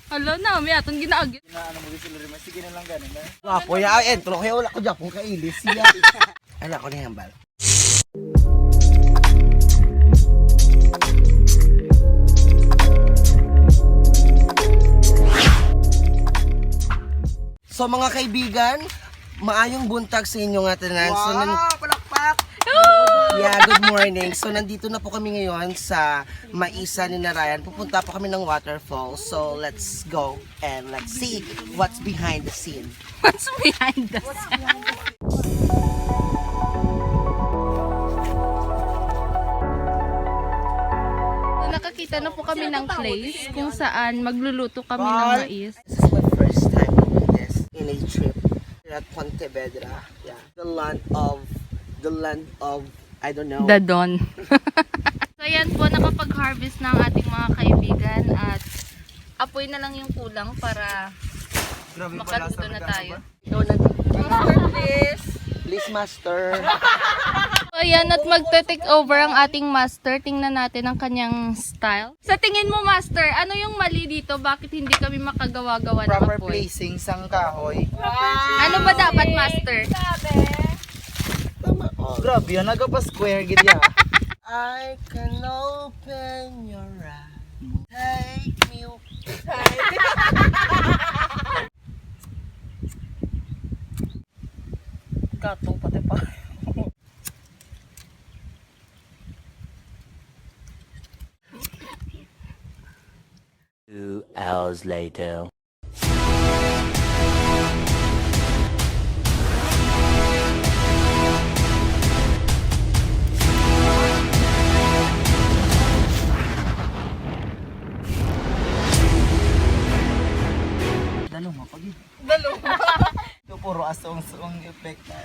Hala na, may atong ginaagit. Ano mo gusto rin, sige na lang ganun. Wapo ya, entro kaya wala ko dyan kung kailis siya. Ala ko na yung bal. So mga kaibigan, maayong buntag sa inyo nga tanan. So, palakpak! yeah, good morning. So nandito na po kami ngayon sa Maisa ni Narayan. Pupunta po kami ng waterfall. So let's go and let's see what's behind the scene. What's behind the scene? So, nakakita na po kami ng place kung saan magluluto kami ng mais. This is my first time doing this in a trip at Pontevedra. Yeah, the land of I don't know. The Don. So ayan po, nakapag-harvest ng ating mga kaibigan at apoy na lang yung kulang para makaluto na tayo. Master, please. Please, master. So ayan, at magte-take over ang ating master. Tingnan natin ang kanyang style. Sa tingin mo, master, ano yung mali dito? Bakit hindi kami makagawa-gawa ng Proper apoy? placing sang kahoy. Ano ba dapat, master? Tama. Oh. Grabe yan, nagapa-square gid ya. I can open your eyes. Take me. Katong pati pa. Two hours later. Dalo mo pag Dalo. ito puro asong effect na.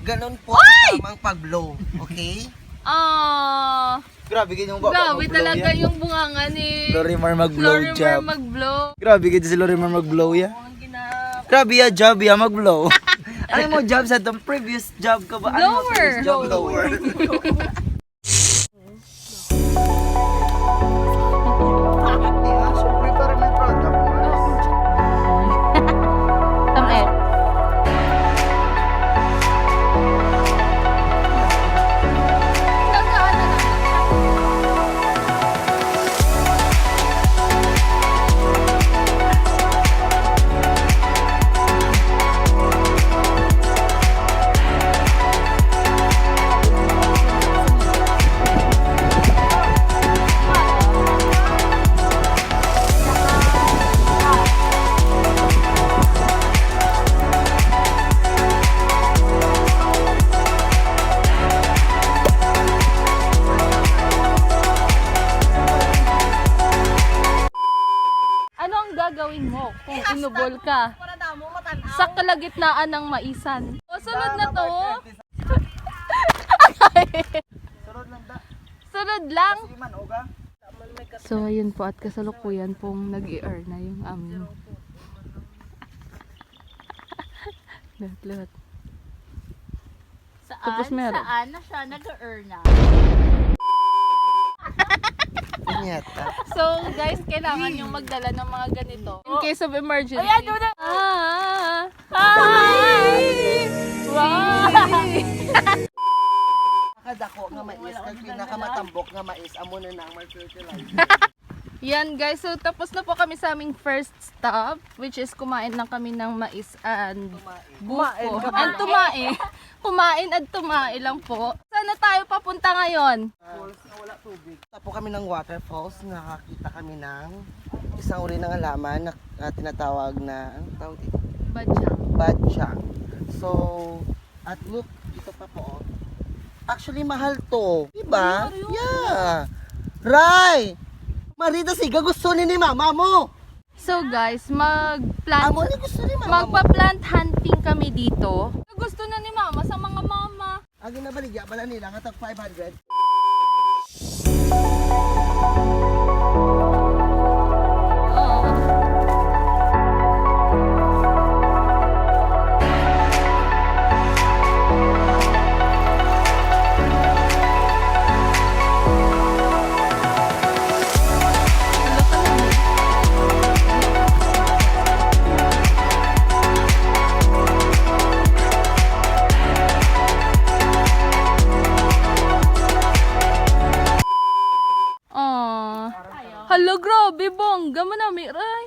Ganon po ang tamang pag-blow. Okay? Ah, Grabe gid yung baba. grabe talaga yung bunganga ni Lorimar mag-blow Florimer job. mag-blow. Grabe gid si Lorimar mag-blow ya. Grabe ya job ya mag-blow. Ano mo job sa the previous job ka ba? Ano mo Blower. previous job? Blower. Siyempre para may product. Tama eh. Ano ang gagawin mo kung inubol ka sa kalagitnaan ng maisan? O, sunod na to. Sunod lang da. Sunod lang. Iman oga. So, ayun po at kasalukuyan pong nag-i-earn na yung amin. Lahat. Tapos meron. Saan na siya nag-earn na? Yata. So, guys, kailangan yung magdala ng mga ganito. In case of emergency. Ayan, doon na. Wow! Nakadako nga mais, kag pinakamatambok nga mais, amo na ang fertilizer. Yan guys, so tapos na po kami sa aming first stop, which is kumain lang kami ng mais and buko. And tumae. Kumain at tumae lang po. Saan na tayo papunta ngayon? Falls na wala tubig. Tapo kami ng waterfalls, nakakita kami ng isang uri ng halaman na tinatawag na, ano tawag dito? Badyang. Badyang. So, at look, dito pa po. Actually, mahal to. Diba? Yeah. Ray! Marita siga, gusto ni mama mo. So guys, magplant Amo ni gusto ni mama mo. magpa-plant hunting kami dito. Gusto na ni mama sa mga mama. Agi na baligya, bala nila, nga tag 500. Oo. bongga mo na, Ray.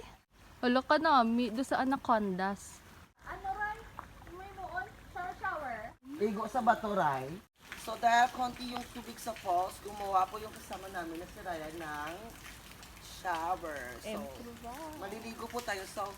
Wala ka na, do sa anacondas. Ano, Ray? May noon? Shower? Ligo sa bato, Ray. So dahil konti yung tubig sa falls, gumawa po yung kasama namin na si Ryan ng shower. So, maliligo po tayo. So,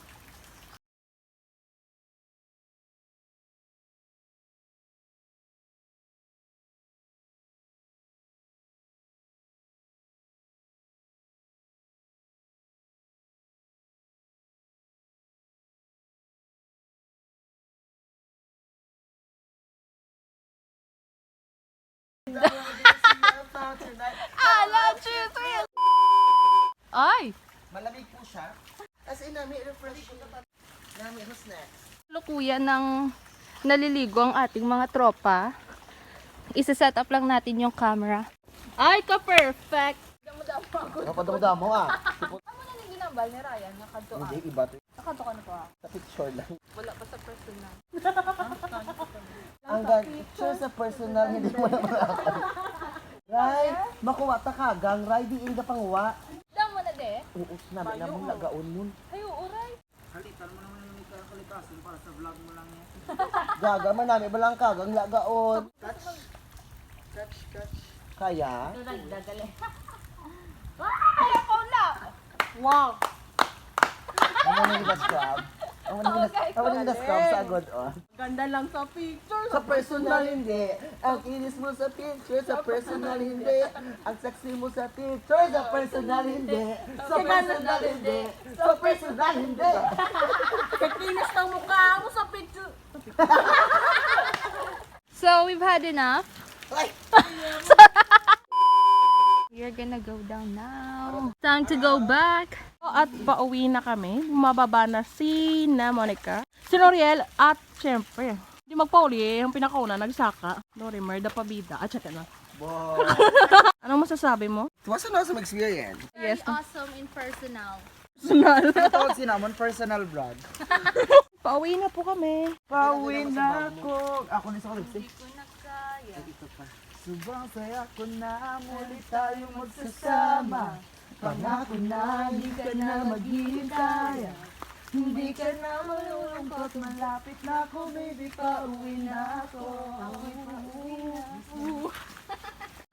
Ay! malamig po siya. As in, may refreshing namin yung snacks. Lukuyan ng naliligo ang ating mga tropa. Isa-set up lang natin yung camera. Ay, ka-perfect! Kapadamo ah. Ano na yung ginambal ni Ryan? Nakadto Hindi, iba to. Nakadto ka na to ah. Sa picture lang. Wala pa sa personal. Hanggang picture sa personal, hindi mo na malakad. Ray, makuha ta ka. Gang, Ray, diin ka pangwa. Dang mo na de? Uus namin na mong lagaon mo. Ay, uray. Gaga man namin balang kagang lagaon. Catch. Kaya? Nagdagali. Wow! Ano nang scrub? Ano nang scrub sa agad, oh? Ganda lang sa picture. Sa personal hindi. Ang kinis mo sa picture, sa personal hindi. Ang sexy mo sa picture, sa personal hindi. Sa personal hindi. Sa personal hindi. Kakinis ng mukha mo sa picture. So, we've had enough. Ay! We're gonna go down now. Time to go back. At pauwi na kami. Mababa na si Monica, si L'Oreal, at syempre, hindi magpauli, yung pinakauna, nagsaka. Lorimer, the Pabida, at saka na. Wow! Anong masasabi mo? Tuwasan na sa experience. Very awesome in personal. Tawag sinamon personal vlog. Pauwi na po kami. Pauwi na ako. Ako na sa kalipsi. Hindi ko na kaya. Subang saya ko na muli tayong magsasama. Pangako na hindi ka na maghihintay. Hindi ka na malulungkot, malapit na ako, baby, pauwi na ako.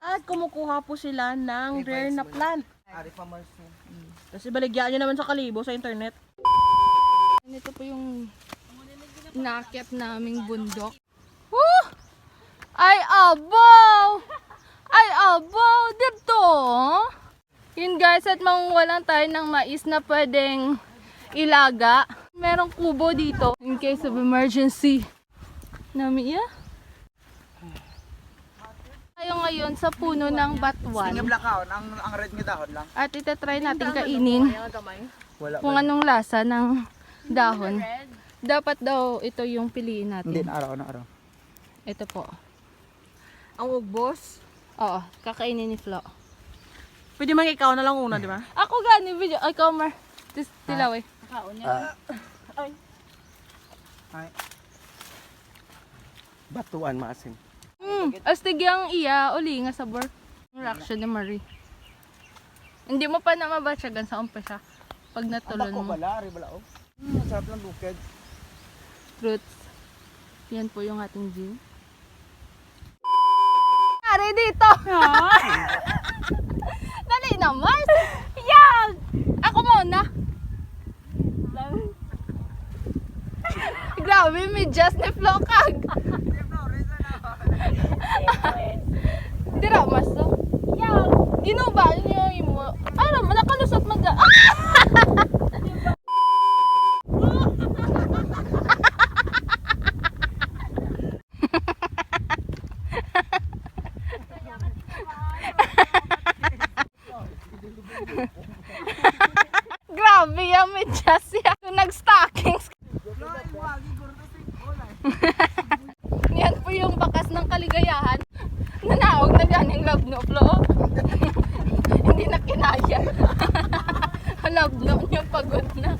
At kumukuha po sila ng rare na plant. Ari pa Marcel. Kasi baligyan nyo naman sa Kalibo sa internet. Ito po yung inakyat naming bundok. Woo! Ay, abaw! Ay, abaw! Dito! Yun guys, at mangungulang tayo ng mais na pwedeng ilaga. Merong kubo dito in case of emergency. Nami ya? Tayo ngayon sa puno ng batuan. Yung blackout, ang red nga dahon lang. At itatry natin kainin Wala kung anong lasa ng dahon. Dapat daw ito yung piliin Hindi, natin. na araw. Ito po. Ang ugbos. Oo, kakainin ni Flo. Pwede man ikaw na lang una, di ba? Ako gani video. Ay, Comer. Tilaw eh. Batuan maasin. Astig yung iya, uli nga sabor. Ang reaction ni Marie. Hindi mo pa na mabatsagan sa umpisa. Pag natulon Ako mo. bala, ari bala oh. Masarap lang bukid. Fruits. Yan po yung ating view. Ari dito! Dali na, Mars! Yan! Ako muna! Grabe, may just ni Flo kag! Dira, Mars to? Yan! Ginuba niyo mo. Ay, nakalusot mag- Grabe yan, may just yan. Yung nag-stockings. Yan po yung bakas ng kaligayahan. Nanaog na ganing love no, Flo. Hindi na kinaya. Love no, yung pagod na.